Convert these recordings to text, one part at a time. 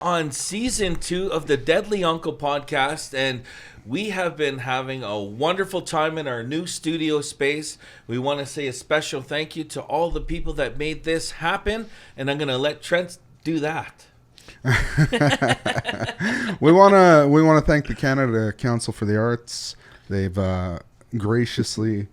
on season 2 of the Deadly Uncle podcast, and we have been having a wonderful time in our new studio space. We want to say a special thank you to all the people that made this happen, and I'm going to let Trent do that. we want to thank the Canada Council for the Arts. They've graciously,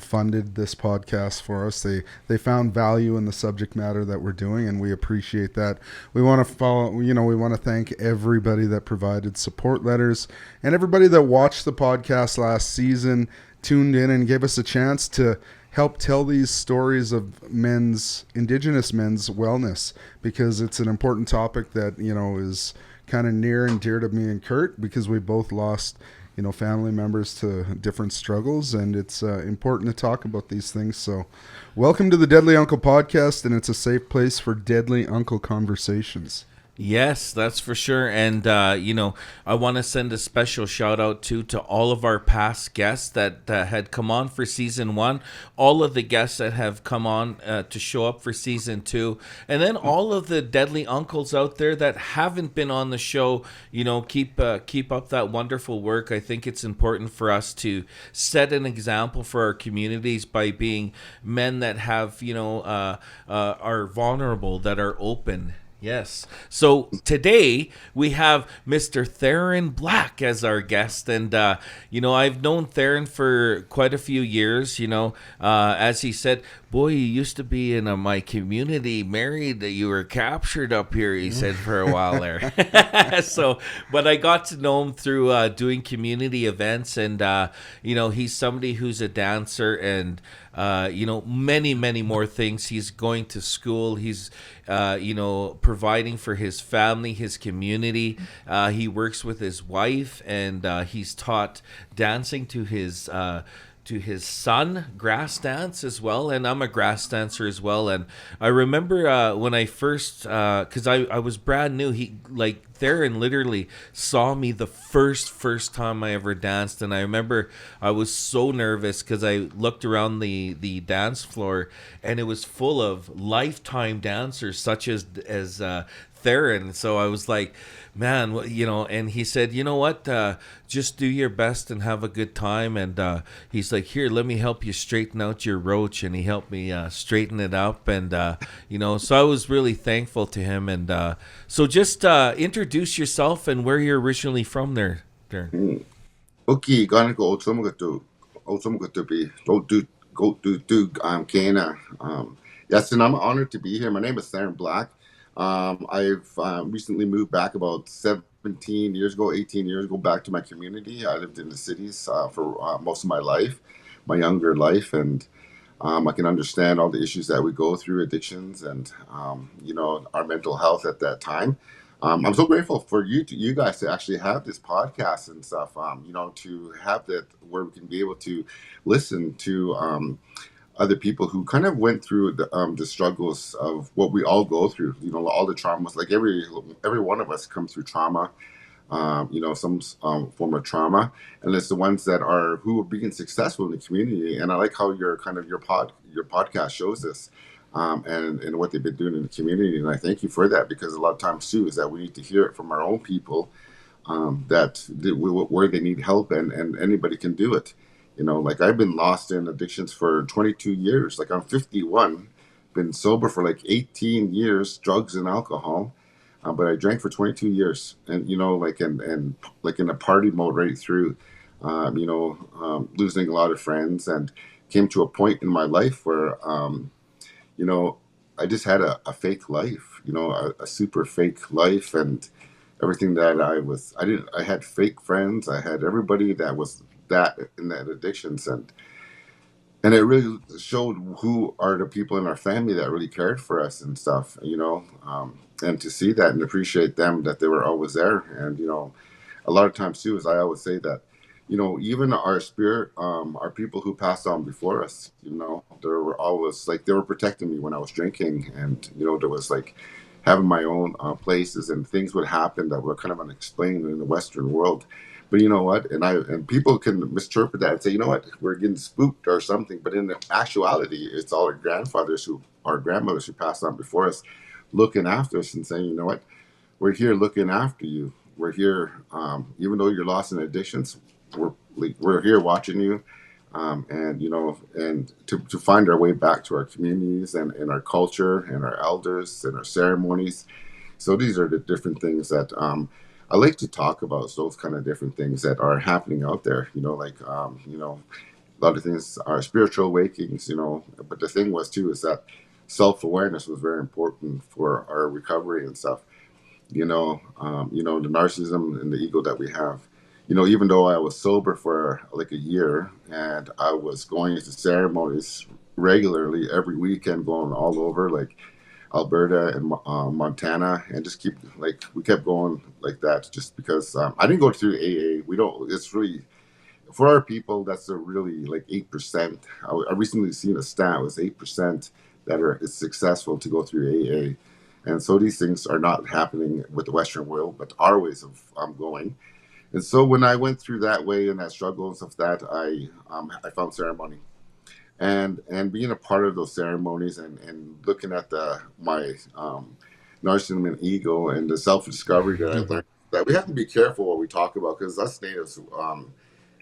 funded this podcast for us. They found value in the subject matter that we're doing, and we appreciate that. We want to we want to thank everybody that provided support letters and everybody that watched the podcast last season, tuned in, and gave us a chance to help tell these stories of Indigenous men's wellness, because it's an important topic that, is kind of near and dear to me and Curt, because we both lost, family members to different struggles, and it's important to talk about these things. So welcome to the Deadly Uncle podcast, and it's a safe place for Deadly Uncle conversations. Yes, that's for sure. And, I want to send a special shout out to all of our past guests that had come on for season 1, all of the guests that have come on to show up for season 2, and then all of the Deadly Uncles out there that haven't been on the show. Keep up that wonderful work. I think it's important for us to set an example for our communities by being men that have, are vulnerable, that are open. Yes. So today we have Mr. Theron Black as our guest. And, I've known Theron for quite a few years. As he said, boy, you used to be in my community married, that you were captured up here, he said, for a while there. But I got to know him through doing community events. And, he's somebody who's a dancer and, many, many more things. He's going to school. He's, providing for his family, his community. He works with his wife, and he's taught dancing to his son, grass dance as well. And I'm a grass dancer as well. And I remember when I first, because I was brand new, Theron literally saw me the first time I ever danced. And I remember I was so nervous because I looked around the dance floor, and it was full of lifetime dancers such as Theron. So I was like, man, and he said, you know what, just do your best and have a good time. And he's like, here, let me help you straighten out your roach. And he helped me straighten it up. And, so I was really thankful to him. And so just introduce yourself and where you're originally from there. Okay, gonna go to be go do Kainai. Yes, and I'm honored to be here. My name is Theron Black. I've recently moved back about 17 years ago, 18 years ago, back to my community. I lived in the cities for most of my life, my younger life, and I can understand all the issues that we go through, addictions, and our mental health at that time. I'm so grateful for you guys to actually have this podcast and stuff. To have that where we can be able to listen to other people who kind of went through the struggles of what we all go through. All the traumas. Like every one of us comes through trauma. Some form of trauma, and it's the ones that who are being successful in the community. And I like how your podcast shows this, and what they've been doing in the community. And I thank you for that, because a lot of times too is that we need to hear it from our own people, where they need help, and anybody can do it. Like I've been lost in addictions for 22 years. Like I'm 51, been sober for like 18 years, drugs and alcohol. But I drank for 22 years, and and like in a party mode right through, losing a lot of friends, and came to a point in my life where, I just had a fake life, a super fake life, and everything that I had fake friends. I had everybody that was that in that addictions, and it really showed who are the people in our family that really cared for us and stuff, and to see that and appreciate them, that they were always there. And, a lot of times too, as I always say that, even our spirit, our people who passed on before us, they were always like, they were protecting me when I was drinking. And, there was like having my own places, and things would happen that were kind of unexplained in the Western world. But you know what? And people can misinterpret that and say, you know what, we're getting spooked or something. But in actuality, it's all our grandmothers who passed on before us, looking after us and saying, you know what, we're here looking after you. We're here, even though you're lost in addictions, we're here watching you, and and to find our way back to our communities and our culture and our elders and our ceremonies. So these are the different things that I like to talk about. So those kind of different things that are happening out there. A lot of things are spiritual awakenings. But the thing was too is that self-awareness was very important for our recovery and stuff. The narcissism and the ego that we have. Even though I was sober for like a year and I was going to ceremonies regularly every weekend, going all over like Alberta and Montana, and just we kept going like that, just because I didn't go through AA. We don't. It's really for our people. That's a really like 8%. I recently seen a stat, it was 8% that is successful to go through AA. And so these things are not happening with the Western world, but our ways of going. And so when I went through that way and that struggle and stuff, that I found ceremony, and being a part of those ceremonies and looking at my narcissism and ego and the self discovery that I learned, that we have to be careful what we talk about, because us natives,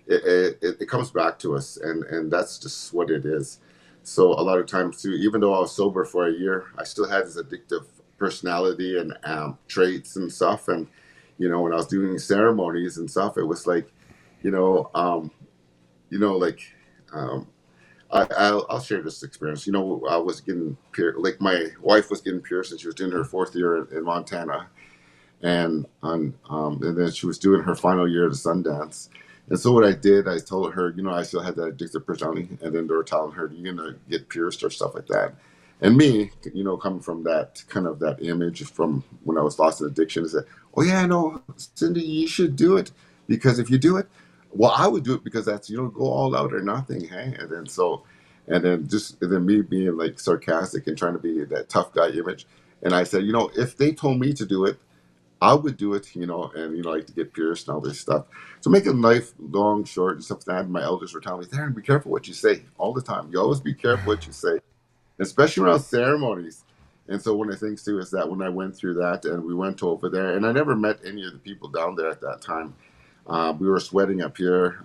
it comes back to us, and that's just what it is. So a lot of times too, even though I was sober for a year, I still had this addictive personality and traits and stuff. And when I was doing ceremonies and stuff, it was like, you know, um, like I'll share this experience. I was getting like my wife was getting pierced, and she was doing her 4th year in Montana, and then she was doing her final year at the Sundance. And so what I did, I told her, I still had that addictive personality, and then they were telling her, "You're gonna get pierced or stuff like that." And me, coming from that kind of that image from when I was lost in addiction, is that, "Oh yeah, no, Cindy, you should do it, because if you do it, well, I would do it, because that's go all out or nothing, hey." And then me being like sarcastic and trying to be that tough guy image, and I said, if they told me to do it, I would do it, and like to get pierced and all this stuff. So making life long, short, and stuff like that. My elders were telling me, "Theron, be careful what you say all the time. You always be careful what you say, especially around ceremonies." And so one of the things too is that when I went through that and we went over there, and I never met any of the people down there at that time. We were sweating up here,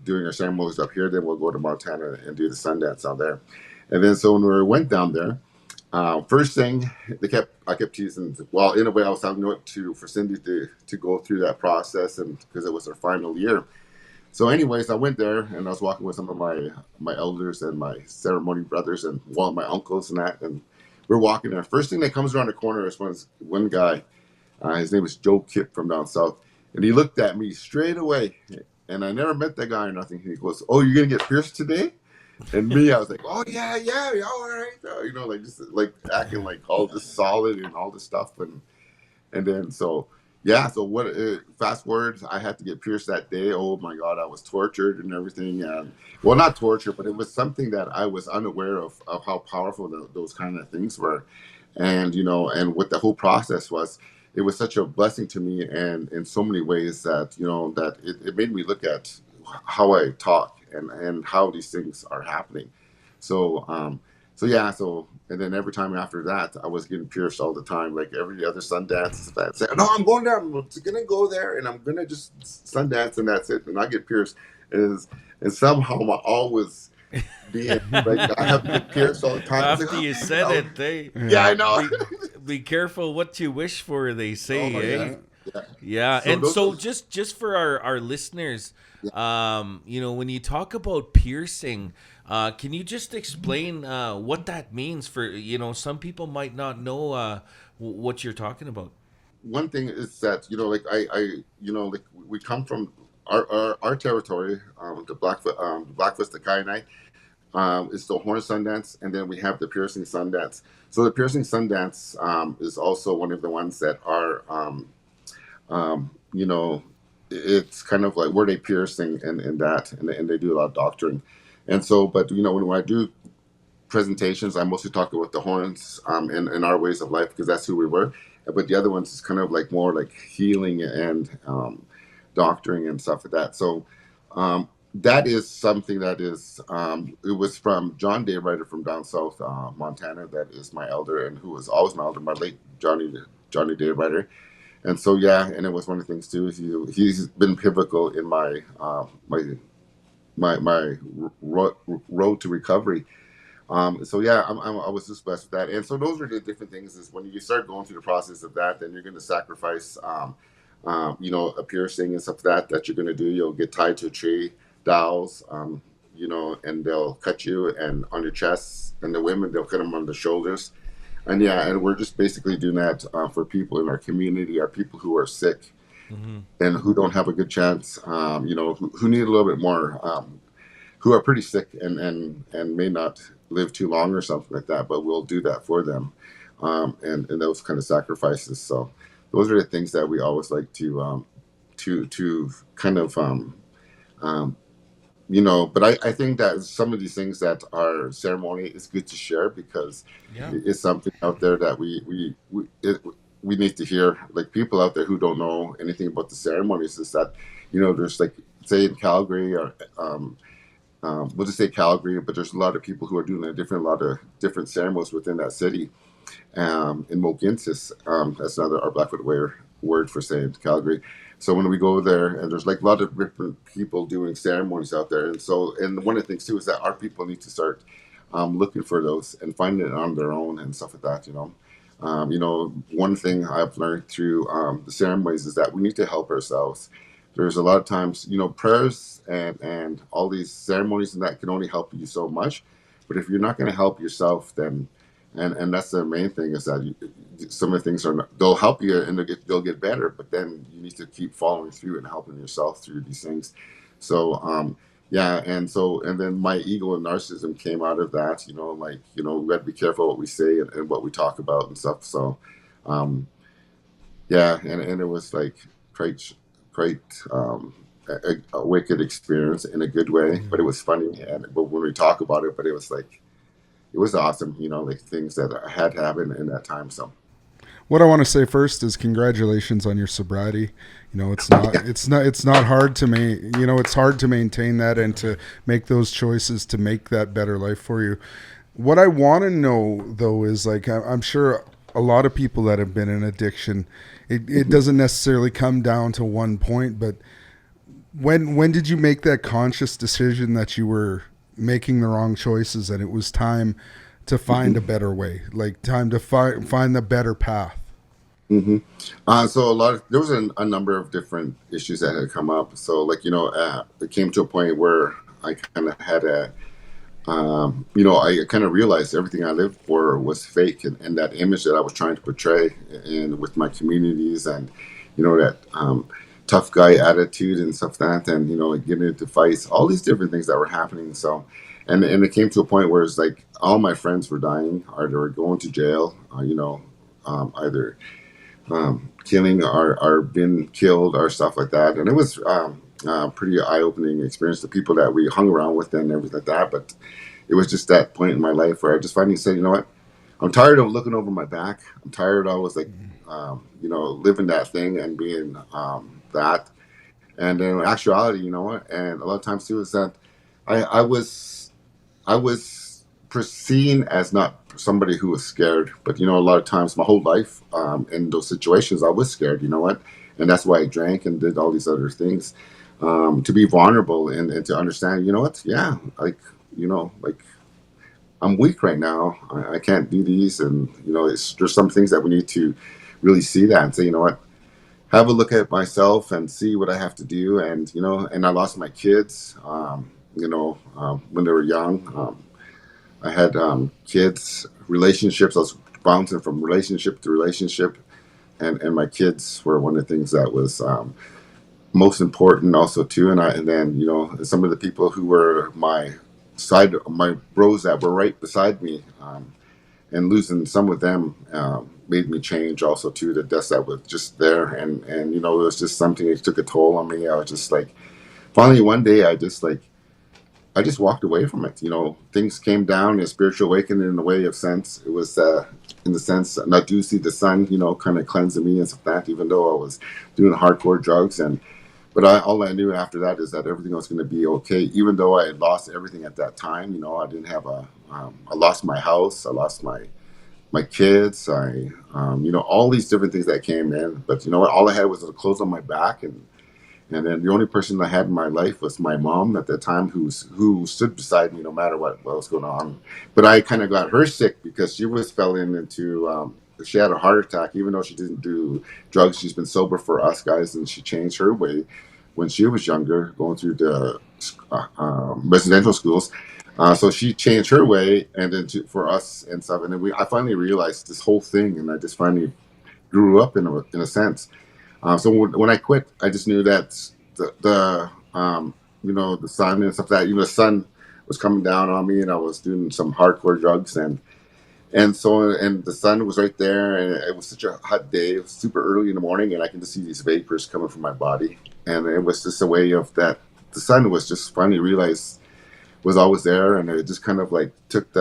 doing our ceremonies up here. Then we'll go to Montana and do the Sundance out there. And then so when we went down there, first thing I kept teasing. Well, in a way, I was telling for Cindy to go through that process, and because it was her final year. So, anyways, I went there and I was walking with some of my elders and my ceremony brothers and one of my uncles and that, and we're walking there. First thing that comes around the corner is one guy. His name is Joe Kip from down south, and he looked at me straight away, and I never met that guy or nothing. He goes, "Oh, you're gonna get pierced today?" And me, I was like, "Oh yeah, yeah, yeah, all right," like just like acting like all this solid and all this stuff, and then so yeah, so what? Fast forward, I had to get pierced that day. Oh my God, I was tortured and everything. Well, not torture, but it was something that I was unaware of how powerful those kind of things were, and what the whole process was. It was such a blessing to me, and in so many ways that that it made me look at how I talk and how these things are happening. So so yeah, and then every time after that, I was getting pierced all the time, like every other Sundance. That said, "No, I'm going there. I'm gonna go there, and I'm gonna just Sundance, and that's it." And I get pierced, and somehow I always being like I have to get pierced all the time. It's like, After oh, you man, said it, they yeah, I know. be careful what you wish for, they say, Oh eh? yeah, yeah. Yeah, So and those so are just for our listeners, yeah. when you talk about piercing, can you just explain what that means for some people might not know what you're talking about. One thing is that like like we come from our territory, the Blackfoot, the Kainai. It's the Horn Sundance, and then we have the Piercing Sundance. So the Piercing Sundance is also one of the ones that are, um, you know, it's kind of like where they piercing and that, and they do a lot of doctoring. And so, but when I do presentations, I mostly talk about the horns and our ways of life, because that's who we were. But the other ones is kind of like more like healing and doctoring and stuff like that. So that is something that is, it was from John Daywriter from down south, Montana. That is my elder, and who was always my elder, my late Johnny Daywriter. And so yeah, and it was one of the things too. He's been pivotal in my road to recovery. So yeah, I was just blessed with that. And so those are the different things. Is when you start going through the process of that, then you're going to sacrifice, a piercing and stuff that you're going to do. You'll get tied to a tree, dowels, and they'll cut you and on your chest. And the women, they'll cut them on the shoulders. And yeah, and we're just basically doing that for people in our community, our people who are sick and who don't have a good chance, who need a little bit more. Who are pretty sick and may not live too long or something like that, but we'll do that for them, and those kind of sacrifices. So those are the things that we always like to kind of But I think that some of these things that are ceremony is good to share because it's something out there that we need to hear. Like people out there who don't know anything about the ceremonies is that there's like say in Calgary or we'll just say Calgary, but there's a lot of people who are doing a lot of different ceremonies within that city. In Moginsis, that's another our Blackfoot word for saying Calgary. So when we go there, and there's like a lot of different people doing ceremonies out there, and one of the things too is that our people need to start looking for those and finding it on their own and stuff like that. One thing I've learned through the ceremonies is that we need to help ourselves. There's a lot of times, prayers and all these ceremonies and that can only help you so much. But if you're not going to help yourself, then and that's the main thing is that some of the things they'll help you and they'll get better, but then you need to keep following through and helping yourself through these things. So yeah, and then my ego and narcissism came out of that. We got to be careful what we say and what we talk about and stuff. So yeah, and it was like quite a wicked experience in a good way, but it was funny. But when we talk about it, but it was like it was awesome, like things that had happened in that time. So what I want to say first is congratulations on your sobriety. It's not hard to it's hard to maintain that and to make those choices to make that better life for you. What I want to know though is like I'm sure a lot of people that have been in addiction, it doesn't necessarily come down to one point, but when did you make that conscious decision that you were making the wrong choices and it was time to find a better way, like time to find the better path? So there was a number of different issues that had come up. So it came to a point where I kind of had I kind of realized everything I lived for was fake, and that image that I was trying to portray in with my communities, and that tough guy attitude and stuff like that, and like getting into fights, all these different things that were happening. So, and it came to a point where it's like all my friends were dying, or they were going to jail, either killing or been killed or stuff like that, and it was pretty eye-opening experience. The people that we hung around with and everything like that, but it was just that point in my life where I just finally said, you know what, I'm tired of looking over my back. I'm tired of always living that thing and being that. And in actuality, and a lot of times too is that I was seen as not somebody who was scared, but a lot of times my whole life in those situations I was scared. And that's why I drank and did all these other things to be vulnerable and to understand. Yeah, I'm weak right now. I can't do these, and there's some things that we need to really see that and say, have a look at myself and see what I have to do. And and I lost my kids, when they were young. I had kids, relationships. I was bouncing from relationship to relationship, and my kids were one of the things that was most important also too. And then some of the people who were my bros that were right beside me, and losing some of them made me change also too. The deaths that was just there, and it was just something that took a toll on me. I was just like, finally one day I just walked away from it. Things came down, a spiritual awakening in the way of sense. It was in the sense, and I do see the sun, kind of cleansing me and stuff like that, even though I was doing hardcore drugs. But all I knew after that is that everything was going to be okay, even though I had lost everything at that time. I didn't have I lost my house, I lost my my kids, all these different things that came in. But you know what? All I had was the clothes on my back, and then the only person I had in my life was my mom at the time, who stood beside me no matter what was going on. But I kind of got her sick because she was fell into. She had a heart attack, even though she didn't do drugs. She's been sober for us guys, and she changed her way when she was younger, going through the residential schools. So she changed her way, and then for us and stuff. And then I finally realized this whole thing, and I just finally grew up in a sense. So when I quit, I just knew that the sun and stuff the sun was coming down on me, and I was doing some hardcore drugs, and the sun was right there, and it was such a hot day. It was super early in the morning, and I can just see these vapors coming from my body, and it was just a way of that. The sun was just finally realized was always there, and it just kind of like took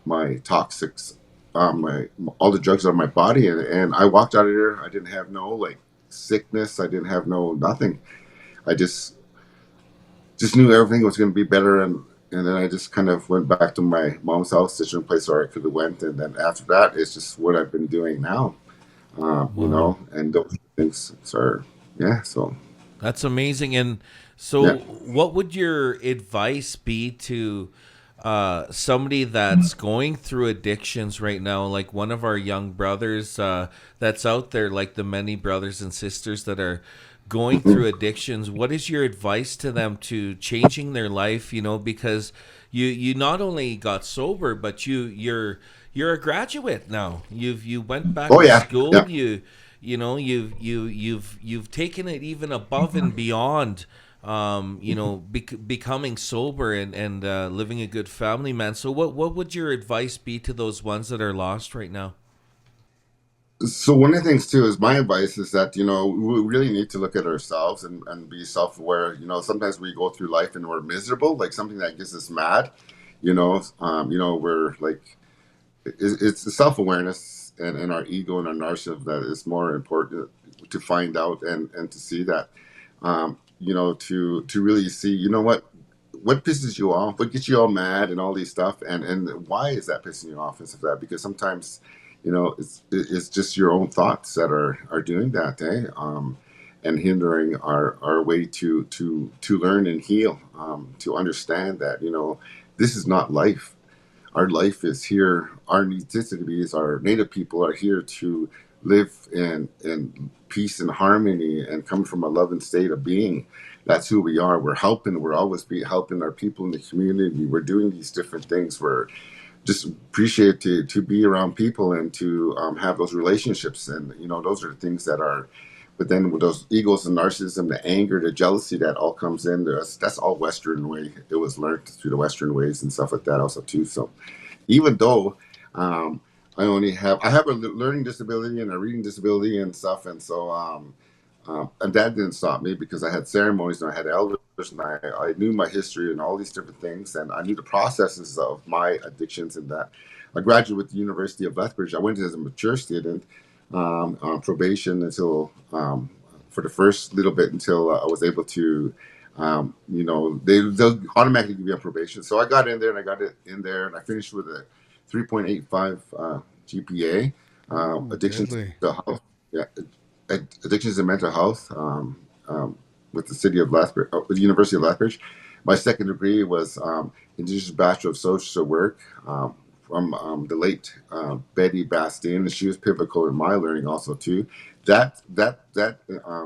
my toxics, all the drugs out of my body, and I walked out of there. I didn't have no like sickness. I didn't have no nothing. I just knew everything was going to be better, and then I just kind of went back to my mom's house, such a place where I could have went, and then after that, it's just what I've been doing now, Wow. and those things are, yeah, so That's amazing. And so, yeah. what would your advice be to somebody that's going through addictions right now, like one of our young brothers that's out there, like the many brothers and sisters that are going through addictions? What is your advice to them to changing their life? Because you not only got sober, but you're a graduate now. You went back Oh to yeah, yeah. school. You've taken it even above and beyond, becoming sober and living a good family man. So what would your advice be to those ones that are lost right now? So one of the things too is my advice is that we really need to look at ourselves and be self-aware. Sometimes we go through life and we're miserable, like something that gets us mad. We're like it's the self-awareness and our ego and our narcissism that is more important to find out and to see that, to really see, what pisses you off, what gets you all mad and all these stuff, and why is that pissing you off and stuff like that, because sometimes it's just your own thoughts that are doing that, and hindering our way to learn and heal, to understand that this is not life. Our life is here. Our necessities, our native people are here to live in peace and harmony and come from a loving state of being. That's who we are. We're helping. We're always be helping our people in the community. We're doing these different things. We're just appreciate to be around people and to have those relationships. And those are the things that are. But then with those egos and narcissism, the anger, the jealousy that all comes in, that's all Western way. It was learned through the Western ways and stuff like that also too. So even though I have a learning disability and a reading disability and stuff, and so and that didn't stop me because I had ceremonies and I had elders, and I knew my history and all these different things, and I knew the processes of my addictions, and that I graduated with the University of Lethbridge. I went as a mature student on probation until for the first little bit until I was able to. They'll automatically give you a probation. So I got in there and I got it in there and I finished with a 3.85 GPA. Ooh, Addictions deadly. to health, yeah, addictions and mental health, with the city of Lethbridge, with the University of Lethbridge. My second degree was Indigenous Bachelor of Social Work, from the late Betty Bastien, and she was pivotal in my learning also too. That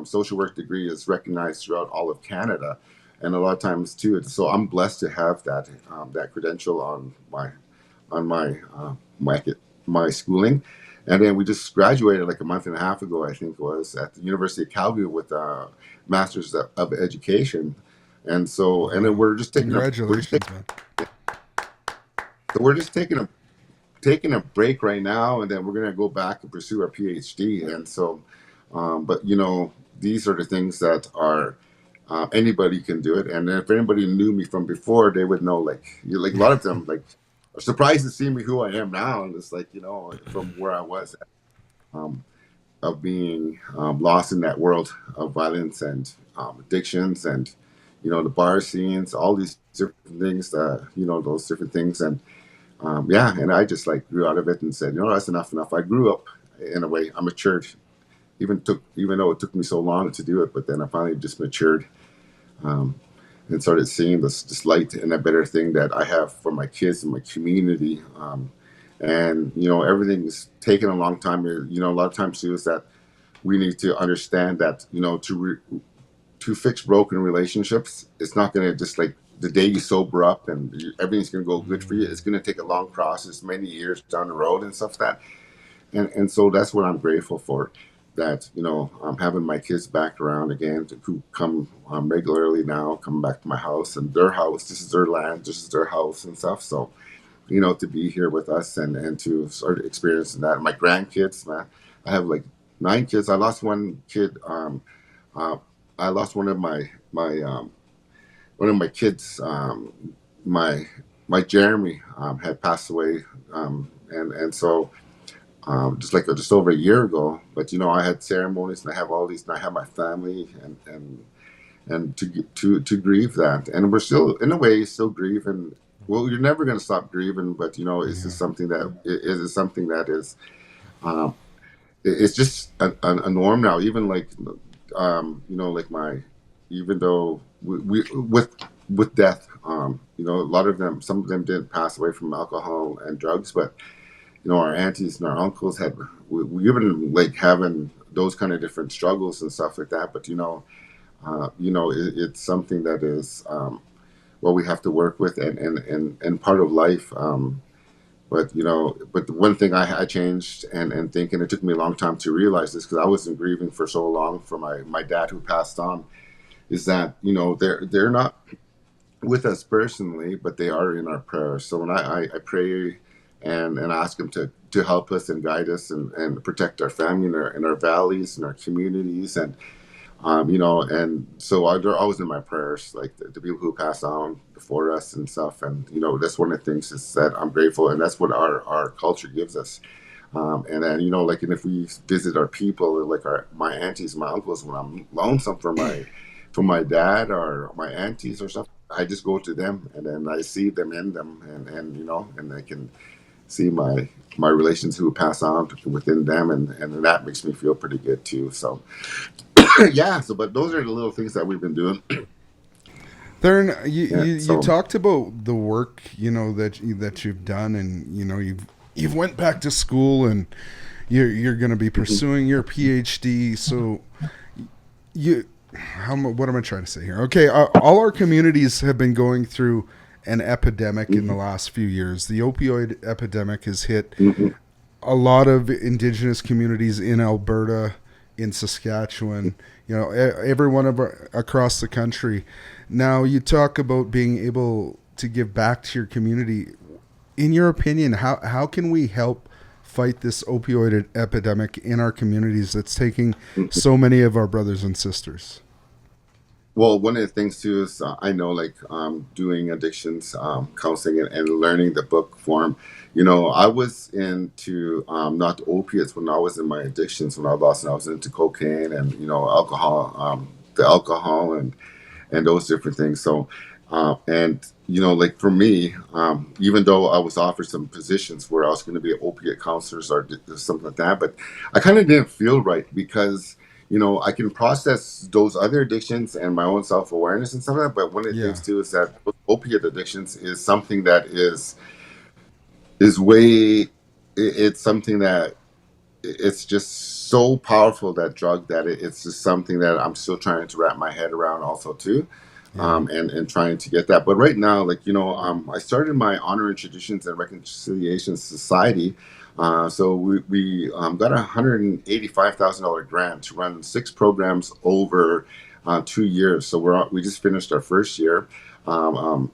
social work degree is recognized throughout all of Canada, and a lot of times too. So I'm blessed to have that credential on my schooling. And then we just graduated like a month and a half ago, I think it was, at the University of Calgary with a Masters of Education. And then Wow. Congratulations, man. we're just taking a break right now, and then we're gonna go back and pursue our PhD. And so, but these are the things that are. Anybody can do it, and if anybody knew me from before, they would know. Like, like a lot of them, like, are surprised to see me who I am now, and it's like from where I was, um, of being lost in that world of violence and addictions, and the bar scenes, all these different things, those different things, and yeah, and I just like grew out of it and said, that's enough. I grew up in a way. I matured, even though it took me so long to do it, but then I finally just matured, um, and started seeing this light and a better thing that I have for my kids and my community. And everything's taken a long time. A lot of times too is that we need to understand that to fix broken relationships, it's not going to just like the day you sober up and everything's going to go good for you. It's going to take a long process, many years down the road and stuff that. And so that's what I'm grateful for. That I'm having my kids back around again who come regularly now, coming back to my house and their house. This is their land, this is their house and stuff. So to be here with us and to start experiencing that. My grandkids, man, I have like 9 kids. I lost one kid. Uh, I lost one of my kids. My Jeremy had passed away, and so just over a year ago. But I had ceremonies and I have all these, and I have my family and to grieve that, and we're still in a way still grieving. Well, you're never going to stop grieving, but it's just something that it is something that is. Um, it's just a norm now. Even like, like even though we with death, a lot of them, some of them didn't pass away from alcohol and drugs, but our aunties and our uncles had, we even like having those kind of different struggles and stuff like that. But it's something that is what we have to work with and part of life. But the one thing I changed and thinking, it took me a long time to realize this because I wasn't grieving for so long for my dad who passed on, is that they're not with us personally, but they are in our prayers. So when I pray and ask him to help us and guide us and protect our family and our valleys and our communities and so they're always in my prayers, like the people who passed on before us and stuff. And that's one of the things is that I'm grateful, and that's what our culture gives us. And then like, and if we visit our people, like my aunties, my uncles, when I'm lonesome for my dad or my aunties or something, I just go to them, and then I see them in them, and I can see my relations who pass on within them, and that makes me feel pretty good too. So yeah, but those are the little things that we've been doing. Theron, you, Yeah, you you so talked about the work that you've done, and you've went back to school, and you're going to be pursuing your PhD. So you what am I trying to say here? Okay, all our communities have been going through an epidemic in the last few years. The opioid epidemic has hit a lot of Indigenous communities in Alberta, in Saskatchewan, every one of across the country. Now, you talk about being able to give back to your community. In your opinion, how can we help fight this opioid epidemic in our communities that's taking so many of our brothers and sisters? well, one of the things too is I know, like, doing addictions counseling and learning the book form. I was into not opiates when I was in my addictions. When I lost, and I was into cocaine and alcohol, the alcohol and those different things. So, and like for me, even though I was offered some positions where I was going to be an opiate counselors or something like that, but I kind of didn't feel right because I can process those other addictions and my own self awareness and stuff like that. But one of the things Yeah. too is that opiate addictions is something that is way. It's something that it's just so powerful, that drug, that it's just something that I'm still trying to wrap my head around also too. Yeah. And trying to get that. But right now, like, I started my Honor and Traditions and Reconciliation Society. So we got $185,000 grant to run 6 programs over 2 years. So we just finished our first year. Um, um,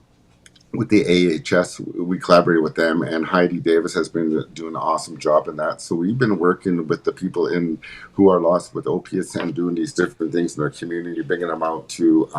with the AHS, we collaborated with them, and Heidi Davis has been doing an awesome job in that. So we've been working with the people who are lost with opiates and doing these different things in our community, bringing them out to,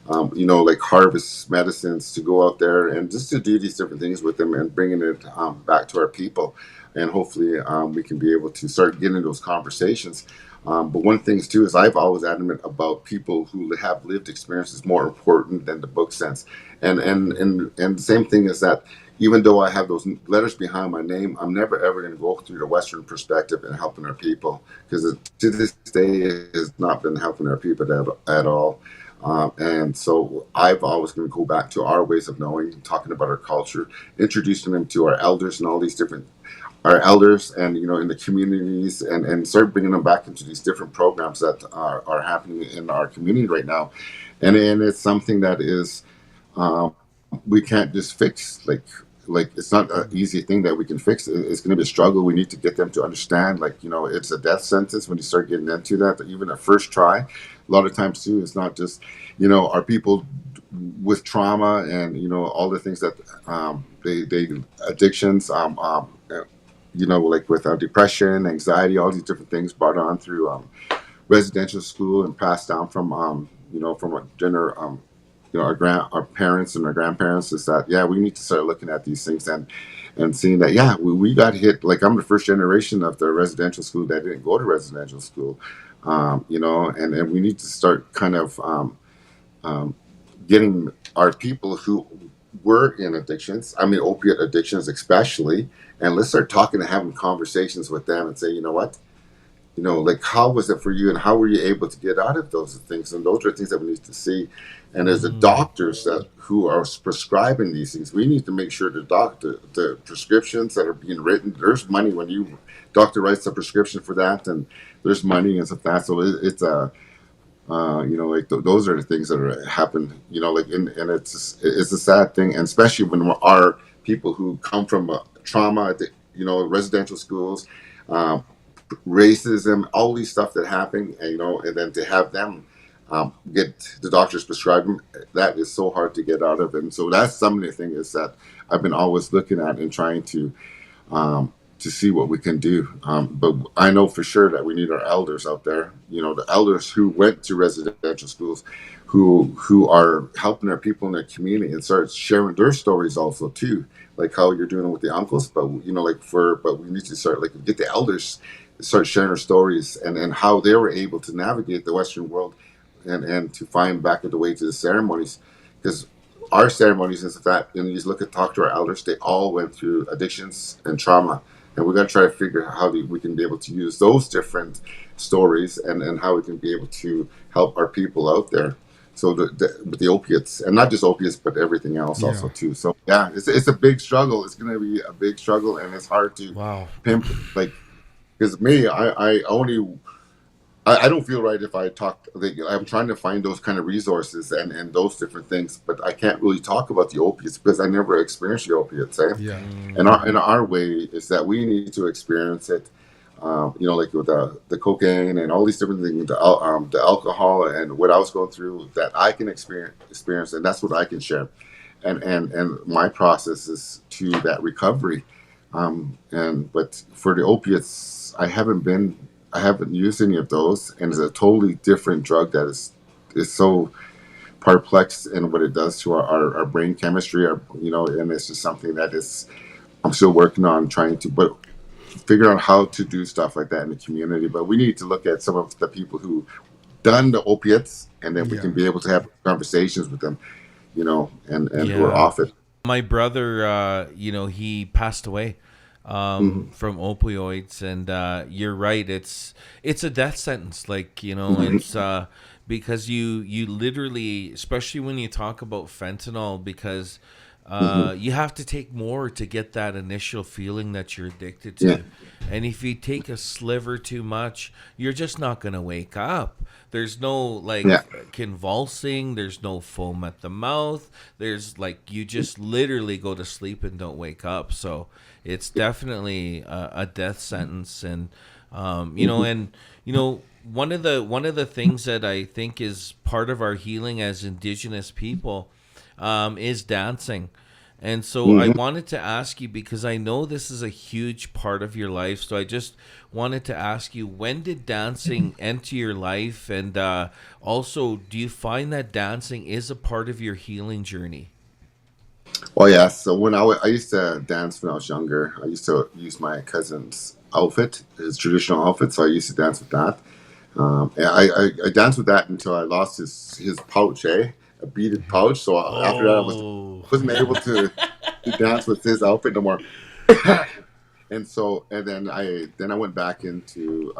like harvest medicines, to go out there and just to do these different things with them and bringing it back to our people. And hopefully we can be able to start getting those conversations. But one of the things too is I've always adamant about people who have lived experiences more important than the book sense. And the same thing is that even though I have those letters behind my name, I'm never ever going to go through the Western perspective in helping our people, because to this day it has not been helping our people at all. And so I've always going to go back to our ways of knowing, talking about our culture, introducing them to our elders and all these different our elders, and in the communities, and start bringing them back into these different programs that are happening in our community right now. And it's something that is, um, we can't just fix, like it's not an easy thing that we can fix. It's going to be a struggle. We need to get them to understand, like, it's a death sentence when you start getting into that. Even a first try, a lot of times too, it's not just, our people with trauma and all the things that they addictions, like with our depression, anxiety, all these different things brought on through residential school and passed down from from our dinner, our parents and our grandparents, is that, yeah, we need to start looking at these things and seeing that, yeah, we got hit. Like, I'm the first generation of the residential school that didn't go to residential school, and we need to start kind of getting our people who were in addictions, I mean opiate addictions especially, and let's start talking and having conversations with them and say, you know what, like, how was it for you, and how were you able to get out of those things? And those are things that we need to see. And as the doctors who are prescribing these things, we need to make sure the prescriptions that are being written, there's money when you doctor writes a prescription for that, and there's money and stuff like that. So it's a like those are the things that are happen, like, and it's a sad thing, and especially when our people who come from trauma, residential schools, um, racism, all these stuff that happen, and then to have them get the doctors prescribe them, that is so hard to get out of. And so that's some of the things that I've been always looking at and trying to see what we can do. But I know for sure that we need our elders out there, the elders who went to residential schools, who are helping our people in their community and start sharing their stories also too, like how you're doing it with the uncles. But but we need to start, like, get the elders to start sharing their stories, and how they were able to navigate the Western world, and to find back the way to the ceremonies, because our ceremonies is that, and you just talk to our elders, they all went through addictions and trauma, and we're going to try to figure out how we can be able to use those different stories, and how we can be able to help our people out there. So with the opiates, and not just opiates, but everything else also too. So yeah, it's a big struggle. It's going to be a big struggle, and it's hard to pinpoint. Like, because me, I don't feel right if I talk. Like, I'm trying to find those kind of resources and those different things, but I can't really talk about the opiates because I never experienced the opiates. Yeah. And our way is that we need to experience it. Like with the cocaine and all these different things, the alcohol and what I was going through, that I can experience, and that's what I can share. And my process is to that recovery. But for the opiates, I haven't used any of those, and it's a totally different drug that is so perplexed in what it does to our brain chemistry, and it's just something that is, I'm still working on trying to, but figure out how to do stuff like that in the community. But we need to look at some of the people who done the opiates, and then we can be able to have conversations with them, and who are off it. My brother, he passed away from opioids, and you're right. It's a death sentence. Like, it's because you literally, especially when you talk about fentanyl, because you have to take more to get that initial feeling that you're addicted to. Yeah. And if you take a sliver too much, you're just not going to wake up. There's no convulsing. There's no foam at the mouth. There's you just literally go to sleep and don't wake up. So it's definitely a death sentence. And, one of the things that I think is part of our healing as Indigenous people is dancing. And so I wanted to ask you, because I know this is a huge part of your life, so I just wanted to ask you, when did dancing enter your life? And also, do you find that dancing is a part of your healing journey? Well, yeah. So when I used to dance when I was younger, I used to use my cousin's outfit, his traditional outfit, so I used to dance with that. I danced with that until I lost his pouch, a beaded pouch. So after that, I wasn't able to to dance with his outfit no more. And so, and then I went back into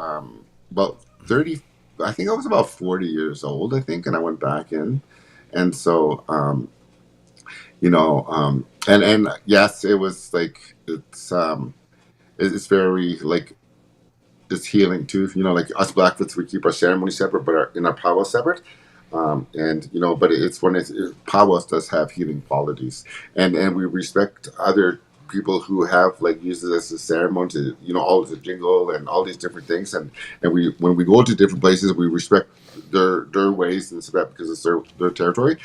about 30. I think I was about 40 years old, I think, and I went back in. And so, and yes, it was like it's very like it's healing too. Like us Blackfoots, we keep our ceremony separate, but our powwow separate. But it's when powwows does have healing qualities, and we respect other people who have like used it as a ceremony to all the jingle and all these different things, and we when we go to different places, we respect their ways and stuff because it's their territory,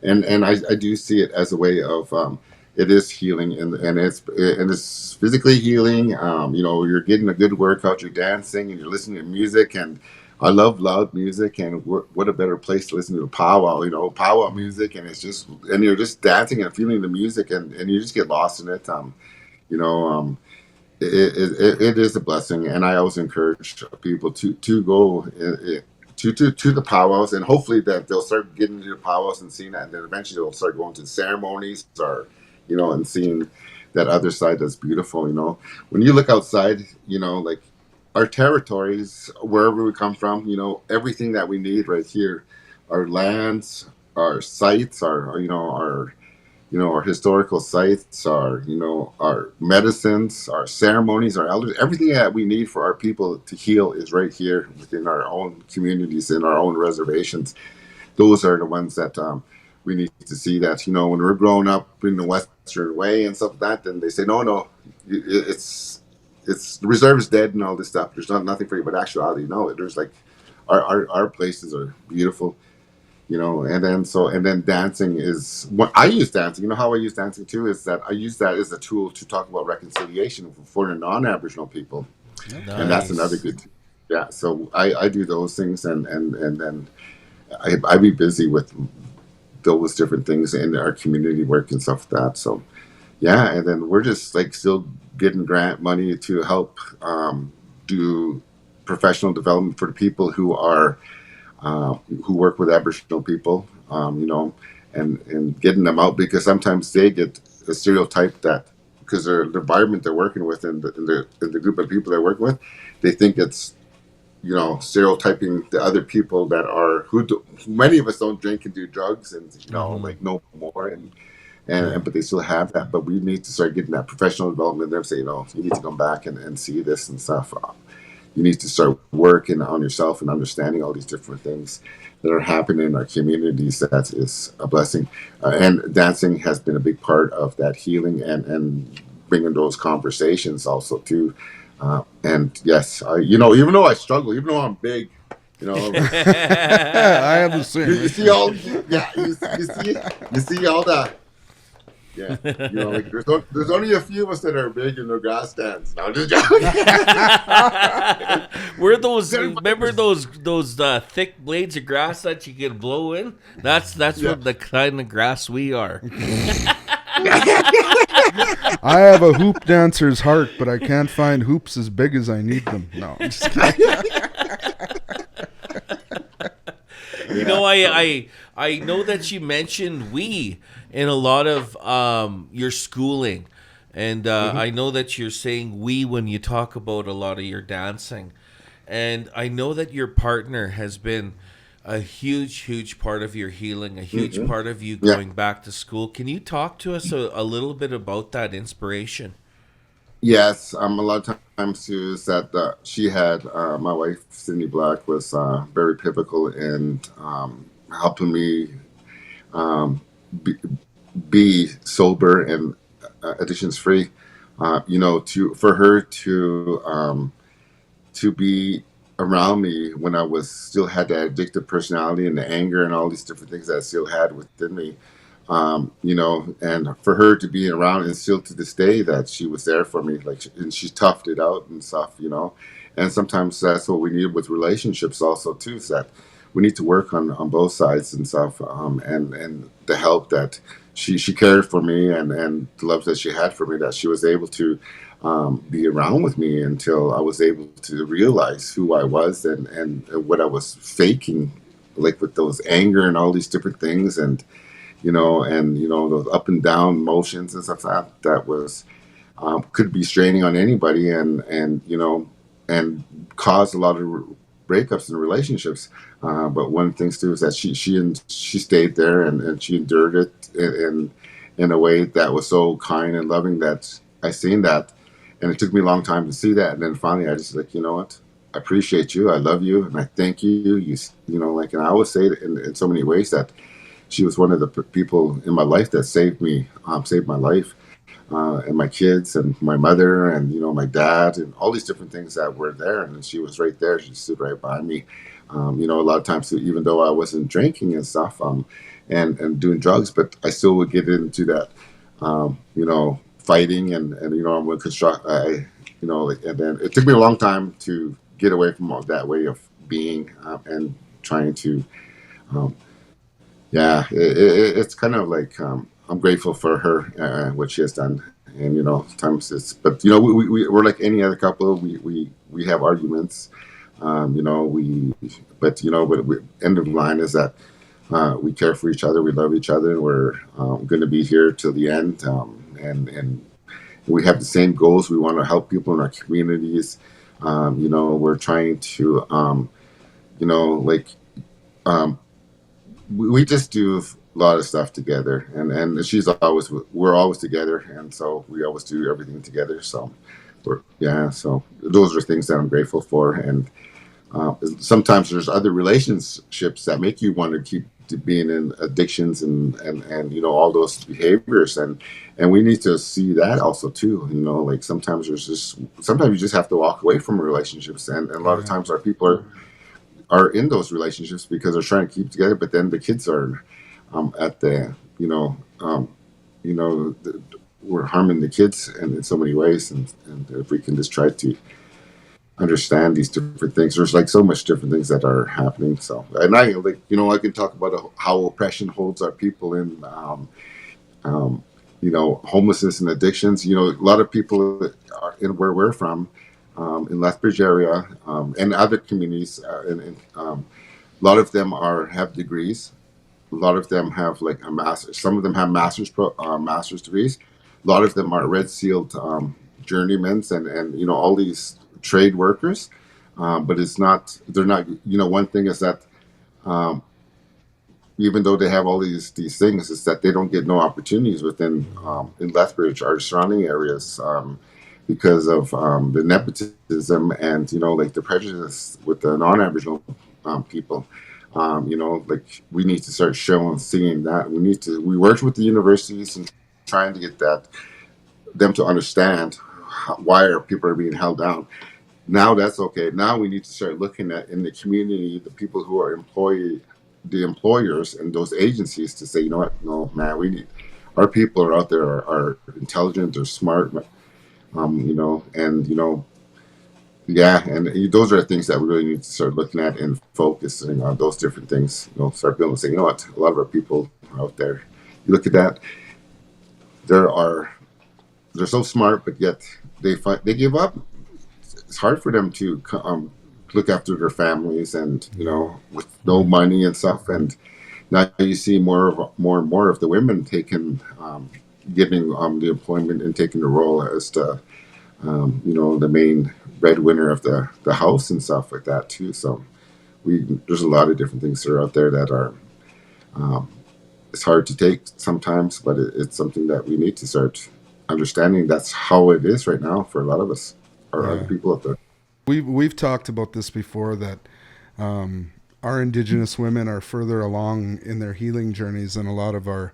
and I do see it as a way of it is healing and it's physically healing. You're getting a good workout, you're dancing and you're listening to music, and I love loud music, and what a better place to listen to powwow music, and you're just dancing and feeling the music, and you just get lost in it. You know, it is a blessing, and I always encourage people to go to the powwows, and hopefully that they'll start getting to the powwows and seeing that, and then eventually they'll start going to the ceremonies, or and seeing that other side that's beautiful. When you look outside, like our territories, wherever we come from, everything that we need right here, our lands, our sites, our historical sites, our medicines, our ceremonies, our elders, everything that we need for our people to heal is right here within our own communities, in our own reservations. Those are the ones that we need to see that, when we're growing up in the Western way and stuff like that, then they say, no, it's the reserve is dead and all this stuff. There's nothing for you, but actuality, no, there's like our places are beautiful. And then dancing is what I use dancing. How I use dancing too is that I use that as a tool to talk about reconciliation for the non-Aboriginal people, and that's another Nice. good. Yeah, so I do those things, and then I be busy with those different things in our community work and stuff like that. So yeah, and then we're just like still getting grant money to help do professional development for the people who work with Aboriginal people, and getting them out, because sometimes they get a stereotype that because the environment they're working with, and the group of people they're working with, they think it's stereotyping the other people that are who many of us don't drink and do drugs, and Hmm. like no more, and but they still have that. But we need to start getting that professional development there. Say, you need to come back and see this and stuff. You need to start working on yourself and understanding all these different things that are happening in our communities. That is a blessing, and dancing has been a big part of that healing, and bringing those conversations also too. And yes, even though I struggle, even though I'm big, I have the you, same you see issue. all, yeah, you see all that. Yeah, like there's only a few of us that are big in the grass stands. No, I'm just joking. Were those Everybody remember those thick blades of grass that you could blow in? That's yeah. what the kind of grass we are. I have a hoop dancer's heart, but I can't find hoops as big as I need them. No, I'm just kidding. You know, I know that you mentioned we in a lot of your schooling, and I know that you're saying we when you talk about a lot of your dancing, and I know that your partner has been a huge part of your healing, a huge part of you Yeah. going back to school. Can you talk to us a little bit about that inspiration? Yes, a lot of times too is that she had my wife Cindy Black was very pivotal in helping me um, be, be sober and addictions free. To for her to be around me when I was still had that addictive personality and the anger and all these different things that I still had within me. And for her to be around and still to this day that she was there for me, like, and she toughed it out and stuff. And sometimes that's what we need with relationships also too, is that we need to work on both sides and stuff, and the help that she cared for me, and the love that she had for me, that she was able to be around with me until I was able to realize who I was, and what I was faking, like with those anger and all these different things, and and those up and down motions and stuff that was could be straining on anybody, and cause a lot of breakups in relationships. But one of the things too is that she stayed there, and she endured it in a way that was so kind and loving that I seen that, and it took me a long time to see that, and then finally I just like, you know what, I appreciate you, I love you, and I thank you. And I always say it in so many ways that she was one of the people in my life that saved my life, and my kids and my mother and my dad and all these different things that were there, and she was right there. She stood right by me. A lot of times, even though I wasn't drinking and stuff, and doing drugs, but I still would get into that, fighting, and I'm going to construct. And then it took me a long time to get away from all that way of being, and trying to. It's kind of like, I'm grateful for her, what she has done, and times it's. But we're like any other couple. We have arguments, but end of the line is that we care for each other, we love each other, and we're going to be here till the end, and we have the same goals. We want to help people in our communities. We're trying to, we just do a lot of stuff together, and we're always together, and so we always do everything together. So so those are things that I'm grateful for. And sometimes there's other relationships that make you want to keep being in addictions and all those behaviors, and we need to see that also too. Like sometimes you just have to walk away from relationships, and a lot of times our people are in those relationships because they're trying to keep together, but then the kids are at the we're harming the kids in so many ways, and if we can just try to understand these different things, there's like so much different things that are happening. So, and I can talk about how oppression holds our people in homelessness and addictions. A lot of people are in where we're from, in Lethbridge area, and other communities, and a lot of them have degrees. A lot of them have like a master. Some of them have master's degrees. A lot of them are red sealed journeymans, and all these trade workers. But they're not. One thing is that even though they have all these things, is that they don't get no opportunities within in Lethbridge, our surrounding areas, because of the nepotism and like the prejudice with the non-Aboriginal people. Like we need to start seeing that. We work with the universities and trying to get them to understand why our people are being held down. Now that's okay. Now we need to start looking at in the community the people who are the employers and those agencies to say, you know what, no man, our people are out there are intelligent, they're smart, and those are the things that we really need to start looking at and focusing on those different things. Start building, saying, what, a lot of our people are out there. You look at that, they're so smart, but yet they give up. It's hard for them to look after their families, and with no money and stuff. And now you see more and more of the women taking, getting the employment and taking the role as the the main breadwinner of the house and stuff like that too. So there's a lot of different things that are out there that are it's hard to take sometimes, but it's something that we need to start understanding. That's how it is right now for a lot of us, or other people out there. We've talked about this before, that our Indigenous women are further along in their healing journeys than a lot of our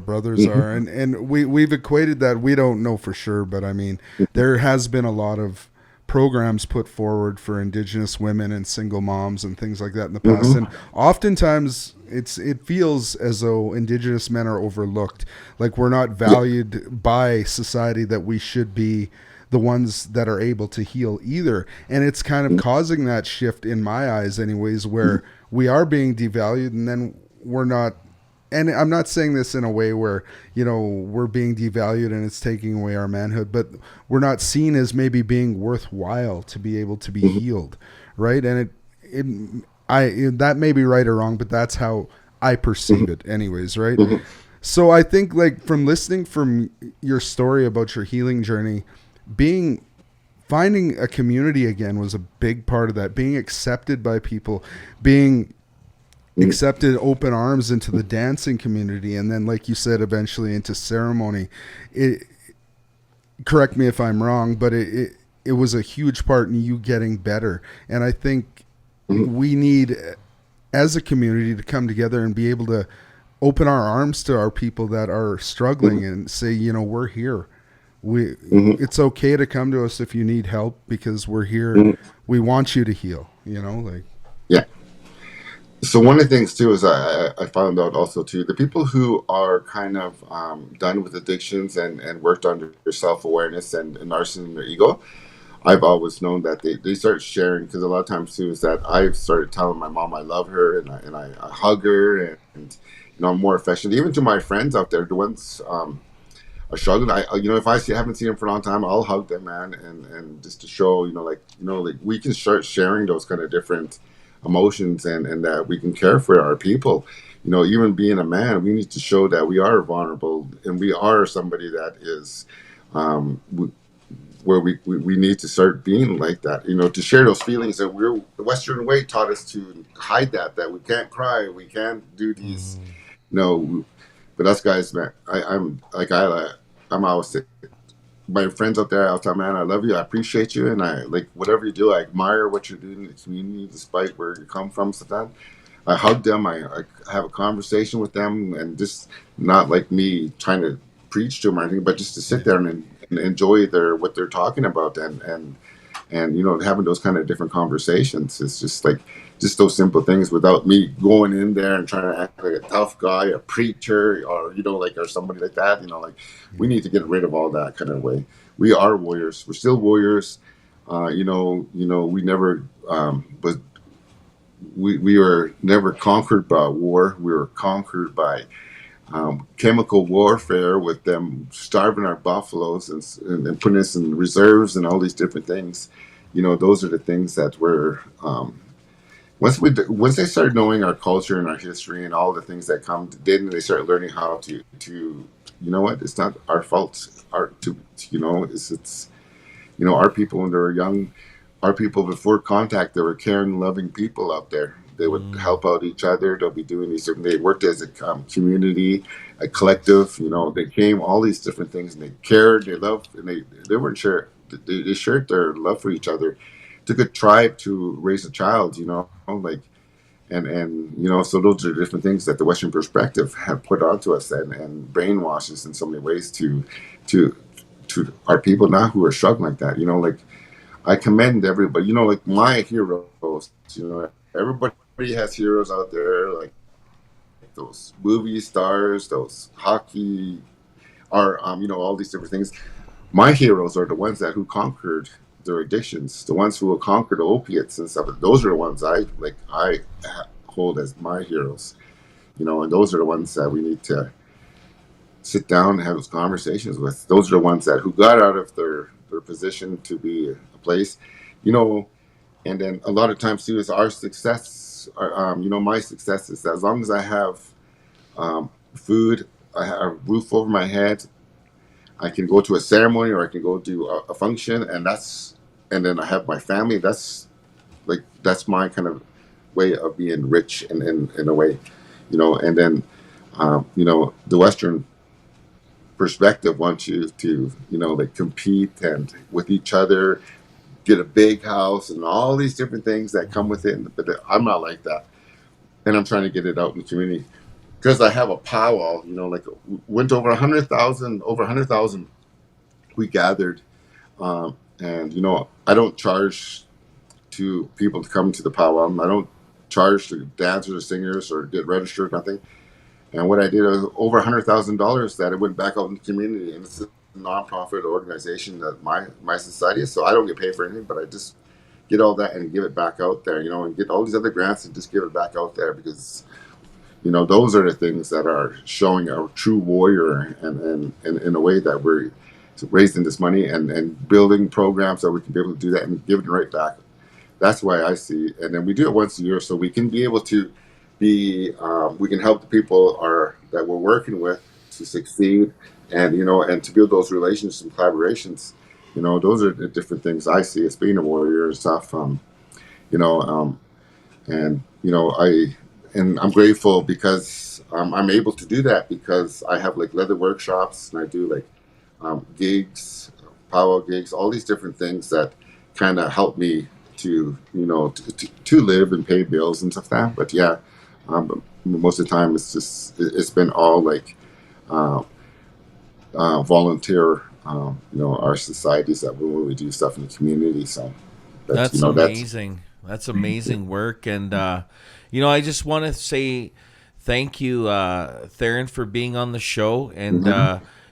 brothers are, and we've equated that. We don't know for sure, but I mean, there has been a lot of programs put forward for Indigenous women and single moms and things like that in the past, and oftentimes it feels as though Indigenous men are overlooked, like we're not valued by society, that we should be the ones that are able to heal either. And it's kind of causing that shift in my eyes anyways, where we are being devalued, and then we're not. And I'm not saying this in a way where, we're being devalued and it's taking away our manhood, but we're not seen as maybe being worthwhile to be able to be healed. Right. And that may be right or wrong, but that's how I perceive it anyways. Right. So I think, like, from listening from your story about your healing journey, finding a community again was a big part of that. Being accepted by people, being accepted open arms into the dancing community, and then, like you said, eventually into ceremony. It, correct me if I'm wrong, but it was a huge part in you getting better. And I think we need, as a community, to come together and be able to open our arms to our people that are struggling and say, you know, we're here. It's okay to come to us if you need help, because we're here. We want you to heal, you know, like. Yeah. So one of the things too is I found out also too, the people who are kind of done with addictions and worked on their self-awareness and narcissism, their ego, I've always known that they start sharing, because a lot of times too is that I've started telling my mom I love her, and I hug her, and you know, I'm more affectionate, even to my friends out there, the ones are struggling. You know, if haven't seen them for a long time, I'll hug them, man, and just to show, you know, like we can start sharing those kind of different emotions, and that we can care for our people. You know, even being a man, we need to show that we are vulnerable and we are somebody that is where we need to start being like that, you know, to share those feelings. That the Western way taught us to hide that we can't cry, we can't do these, you know. But us guys, man, I'm always, my friends out there, I'll tell, man, I love you, I appreciate you, and I like whatever you do. I admire what you're doing in the community, despite where you come from. So I hug them, I have a conversation with them, and just not like me trying to preach to them or anything, but just to sit there and enjoy what they're talking about, and you know, having those kind of different conversations. It's just like just those simple things, without me going in there and trying to act like a tough guy, a preacher, or you know, like, or somebody like that. You know, like, we need to get rid of all that kind of way. We are warriors. We're still warriors. You know, we never, but we were never conquered by war. We were conquered by chemical warfare, with them starving our buffaloes and putting us in reserves and all these different things. You know, those are the things that we're once they start knowing our culture and our history and all the things that come, then they start learning how to you know what, it's not our fault. You know, it's you know, our people when they were young, our people before contact, they were caring, loving people out there. They would help out each other. They'll be doing these different. They worked as a community, a collective. You know, they came all these different things, and they cared, they loved, and they weren't sure. They shared their love for each other. It took a tribe to raise a child. You know, like, and you know, so those are different things that the Western perspective have put onto us, and brainwashes in so many ways to our people now who are struggling like that. You know, like, I commend everybody. You know, like, my heroes. You know, everybody has heroes out there, like those movie stars, those hockey, or you know, all these different things. My heroes are the ones who conquered their addictions, the ones who will conquer the opiates and stuff. Those are the ones I hold as my heroes. You know, and those are the ones that we need to sit down and have those conversations with. Those are the ones who got out of their position to be a place, you know. And then a lot of times too is our success, you know, my success is that as long as I have food, I have a roof over my head, I can go to a ceremony or I can go do a function, and then I have my family. That's my kind of way of being rich in a way, you know. And then you know, the Western perspective wants you to, you know, like, compete and with each other, get a big house and all these different things that come with it. But I'm not like that, and I'm trying to get it out in the community, because I have a powwow. You know, like, went over 100,000. Over 100,000 we gathered, and you know, I don't charge to people to come to the powwow. I don't charge to dancers or singers or get registered, nothing. And what I did was over $100,000 that it went back out in the community, and it's a nonprofit organization that my society is. So I don't get paid for anything, but I just get all that and give it back out there, you know, and get all these other grants and just give it back out there, because, you know, those are the things that are showing a true warrior, and in a way that we're raising this money and building programs that we can be able to do that and give it right back. That's why I see. And then we do it once a year, so we can be able to we can help the people that we're working with to succeed, and and to build those relationships and collaborations. Those are the different things I see as being a warrior and stuff. You know, and I'm grateful because I'm able to do that because I have like leather workshops and I do like gigs, powwow gigs, all these different things that kind of help me to to live and pay bills and stuff like that. But yeah, most of the time it's been all like uh, volunteer. Our societies that we do stuff in the community. So that's That's amazing. That's amazing work. And, I just want to say thank you, Theron, for being on the show. And,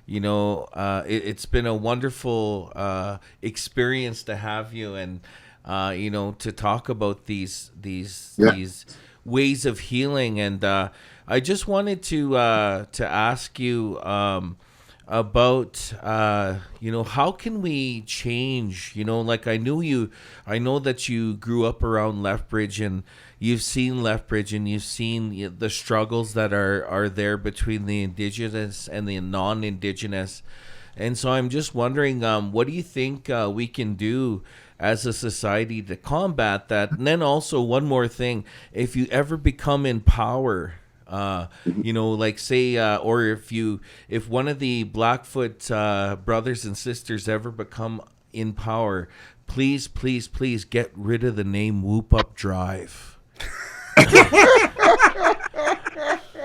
it's been a wonderful experience to have you and, to talk about these ways of healing. And I just wanted to ask you about how can we change, like I know that you grew up around Lethbridge and you've seen Lethbridge and you've seen the struggles that are there between the Indigenous and the non-Indigenous, and so I'm just wondering, what do you think we can do as a society to combat that? And then also one more thing, if you ever become in power, like say, or if one of the Blackfoot brothers and sisters ever become in power, please get rid of the name Whoop Up Drive.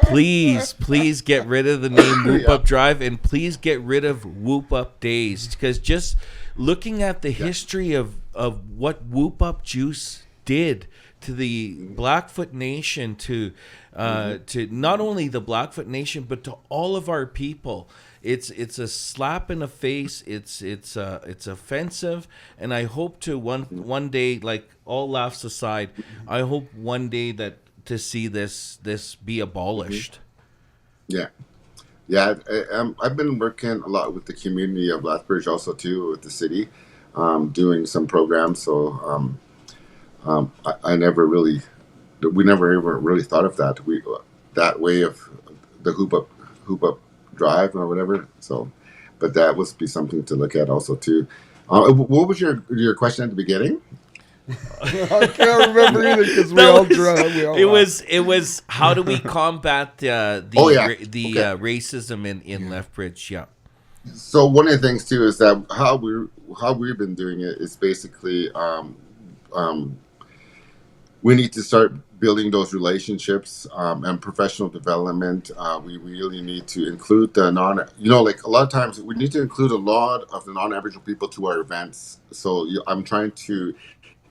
Please get rid of the name Whoop Up Drive, and please get rid of Whoop Up Days, because just looking at the history of what Whoop Up Juice did to the Blackfoot Nation, to not only the Blackfoot Nation but to all of our people, it's a slap in the face. It's offensive, and I hope to one day, like all laughs aside, I hope one day that to see this be abolished. Yeah. I've been working a lot with the community of Lethbridge, also too, with the city, doing some programs. So I never really, we never ever really thought of that way of the hoop up drive or whatever. So, but that would be something to look at also too. What was your question at the beginning? I can't remember either because we all drunk. It was how do we combat the racism in Lethbridge? Yeah. So one of the things too is that how we've been doing it is basically we need to start building those relationships and professional development. We really need to include the like a lot of times we need to include a lot of the non-Aboriginal people to our events. So I'm trying to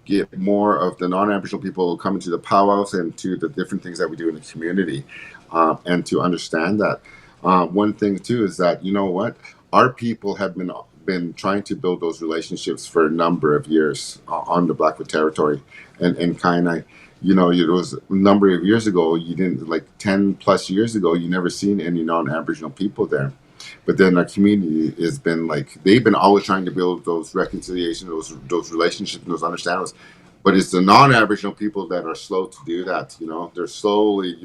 get more of the non-Aboriginal people coming to the powwows and to the different things that we do in the community, and to understand that. One thing too is that our people have been trying to build those relationships for a number of years on the Blackfoot territory and Kainai. It was a number of years ago. You didn't, like 10 plus years ago, you never seen any non-Aboriginal people there. But then our community has been they've been always trying to build those reconciliations, those relationships, those understandings. But it's the non-Aboriginal people that are slow to do that. They're slowly,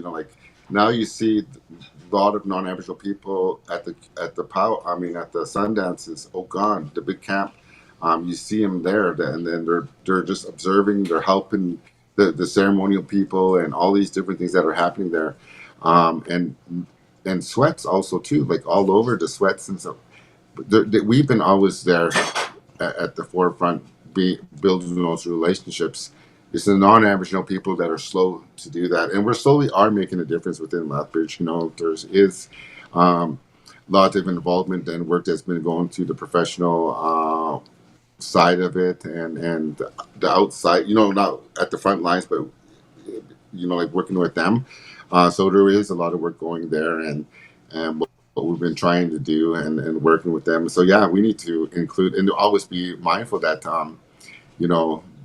now you see a lot of non-Aboriginal people at the Sundances, Okan, the big camp. You see them there, and then they're just observing, they're helping the ceremonial people and all these different things that are happening there, and sweats also too, like all over the sweats and stuff. We've been always there at the forefront, building those relationships. It's the non-Aboriginal people that are slow to do that, and we're slowly making a difference within Lethbridge. There is lots of involvement and work that's been going to the professional side of it and the outside. Not at the front lines, but like working with them. So there is a lot of work going there, and what we've been trying to do and working with them. So yeah, we need to include and always be mindful that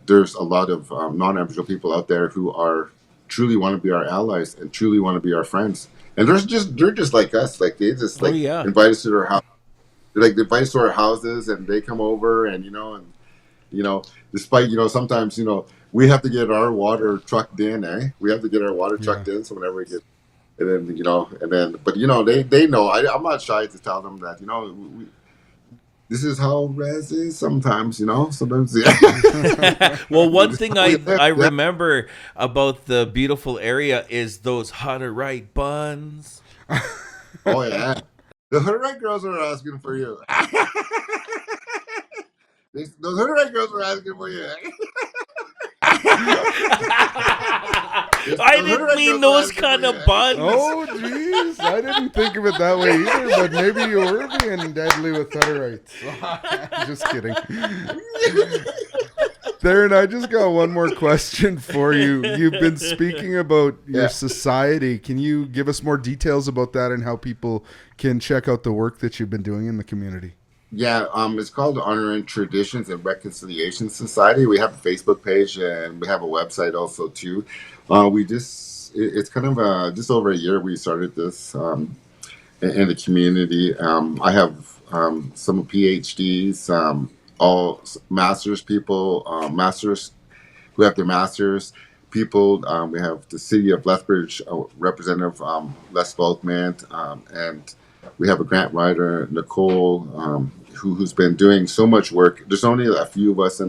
there's a lot of non-Aboriginal people out there who are truly want to be our allies and truly want to be our friends. And they're just like us. Like they just invite us to their house. They invite us to our houses, and they come over, and despite sometimes we have to get our water trucked in. We have to get our water trucked in. So whenever we get And then, but they know. I'm not shy to tell them that, this is how res is sometimes, sometimes. Yeah. Well, one thing We live, I yeah. remember about the beautiful area is those how to write buns. Oh yeah, the hood right girls are asking for you. Those hood right girls are asking for you. Those I hood didn't right mean girls are those asking for kind you. of buns. Oh, jeez. I didn't think of it that way either, but maybe you were being deadly with Hutterites. Just kidding. Theron, I just got one more question for you. You've been speaking about your Yeah. society. Can you give us more details about that and how people can check out the work that you've been doing in the community? Yeah, it's called the Honoring Traditions and Reconciliation Society. We have a Facebook page and we have a website also too. It's kind of just over a year we started this in the community. I have some PhDs, all masters people, masters who have their masters. People, we have the city of Lethbridge Representative Les Volkman, and we have a grant writer, Nicole, who's been doing so much work. There's only a few of us,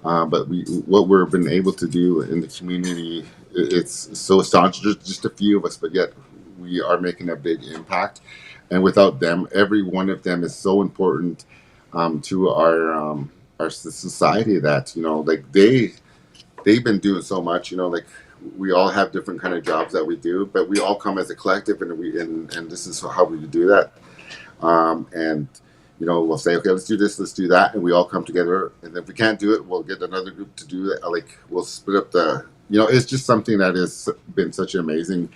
but what we've been able to do in the community, it's so astonishing. There's just a few of us, but yet we are making a big impact. And without them, every one of them is so important to our society that like they've been doing so much. Like we all have different kind of jobs that we do, but we all come as a collective, and this is how we do that. And we'll say, okay, let's do this, let's do that, and we all come together. And if we can't do it, we'll get another group to do it. Like we'll split up the. It's just something that has been such an amazing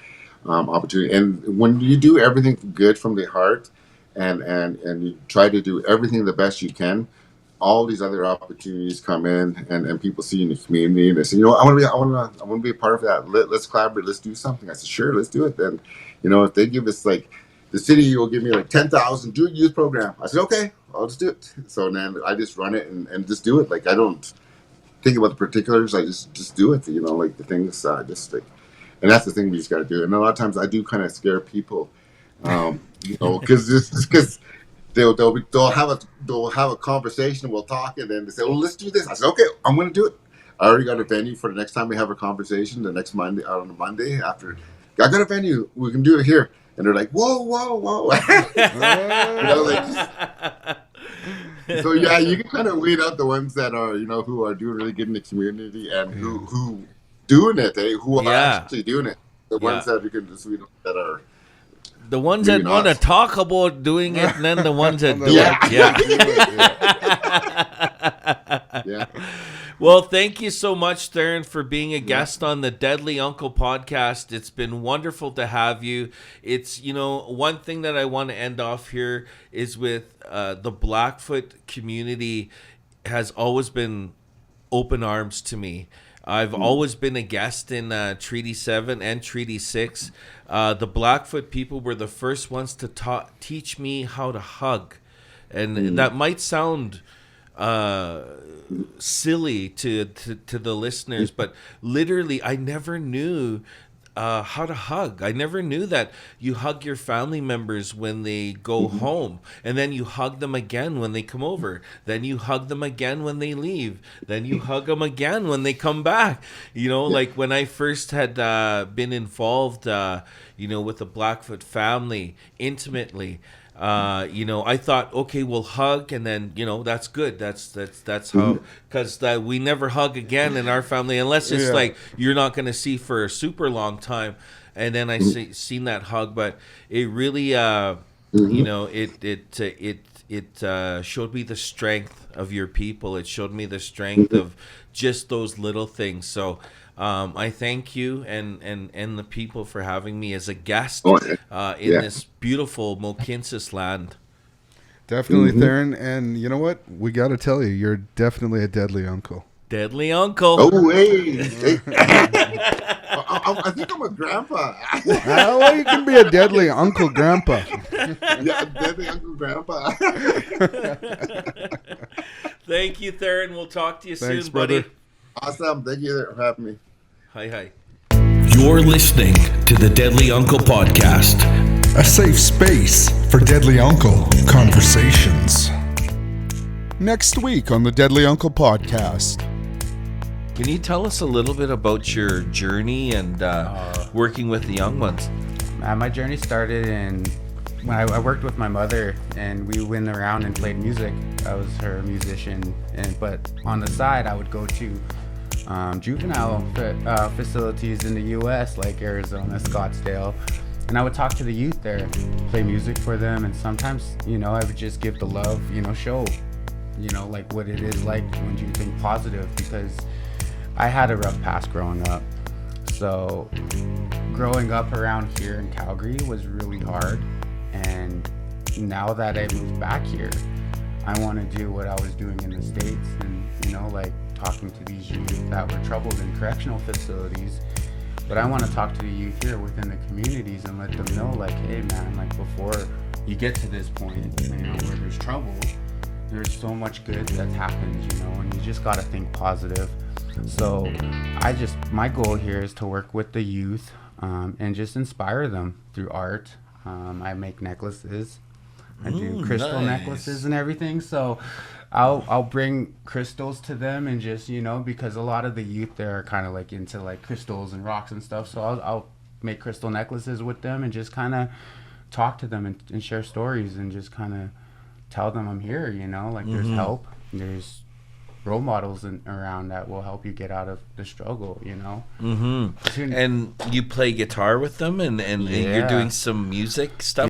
opportunity. And when you do everything good from the heart, and you try to do everything the best you can, all these other opportunities come in, and people see you in the community, and they say, I want to be a part of that. Let's collaborate. Let's do something. I said, sure, let's do it. Then, if they give us like the city will give me like 10,000, do a youth program. I said, okay, I'll just do it. So then I just run it and just do it. Like I don't think about the particulars. I just do it. Like the things just like, and that's the thing we just got to do. And a lot of times I do kind of scare people, because they'll have a conversation. We'll talk, and then they say, "Oh, let's do this." I said, "Okay, I'm going to do it." I already got a venue for the next time we have a conversation. The next Monday, on a Monday after, I got a venue. We can do it here. And they're like, "Whoa, whoa, whoa!" So yeah, you can kind of weed out the ones that are who are doing really good in the community and who doing it. Who are actually doing it. The ones that you can just weed out that are. The ones Maybe that want to not. talk about doing it, and then the ones that do Yeah. it. Yeah. Well, thank you so much, Theron, for being a guest on the Deadly Uncle podcast. It's been wonderful to have you. It's, one thing that I want to end off here is with the Blackfoot community has always been open arms to me. I've always been a guest in Treaty 7 and Treaty 6. The Blackfoot people were the first ones to teach me how to hug. And that might sound silly to the listeners, but literally I never knew how to hug. I never knew that you hug your family members when they go home, and then you hug them again when they come over. Then you hug them again when they leave. Then you hug them again when they come back. Like when I first had been involved, with the Blackfoot family intimately. I thought, okay, we'll hug, and then that's good. That's how, because we never hug again in our family unless it's like you're not going to see for a super long time. And then I seen that hug, but it really, it showed me the strength of your people. It showed me the strength of just those little things. So. I thank you and the people for having me as a guest in this beautiful Mohkinstsis land. Definitely, Theron. And you know what? We got to tell you, you're definitely a deadly uncle. Deadly uncle. Oh, hey. I think I'm a grandpa. Well, you can be a deadly uncle grandpa. Yeah, deadly uncle grandpa. Thank you, Theron. We'll talk to you Thanks, soon, brother. buddy. Awesome. Thank you for having me. Hi. You're listening to the Deadly Uncle Podcast, a safe space for Deadly Uncle conversations. Next week on the Deadly Uncle Podcast. Can you tell us a little bit about your journey and working with the young ones? My journey started when I worked with my mother, and we went around and played music. I was her musician, but on the side, I would go to juvenile facilities in the U.S. like Arizona, Scottsdale, and I would talk to the youth there, play music for them, and sometimes, I would just give the love, show, like what it is like when you think positive, because I had a rough past growing up. So growing up around here in Calgary was really hard, and now that I moved back here, I want to do what I was doing in the States, and like talking to these youth that were troubled in correctional facilities. But I want to talk to the youth here within the communities and let them know, like, hey man, like before you get to this point, where there's trouble, there's so much good that happens, and you just got to think positive. So my goal here is to work with the youth and just inspire them through art. I make necklaces. I do crystal necklaces and everything. So I'll bring crystals to them, and just, because a lot of the youth there are kind of like into like crystals and rocks and stuff. So I'll make crystal necklaces with them and just kind of talk to them and share stories and just kind of tell them I'm here, like there's help, there's role models around that will help you get out of the struggle, And you play guitar with them, and you're doing some music stuff.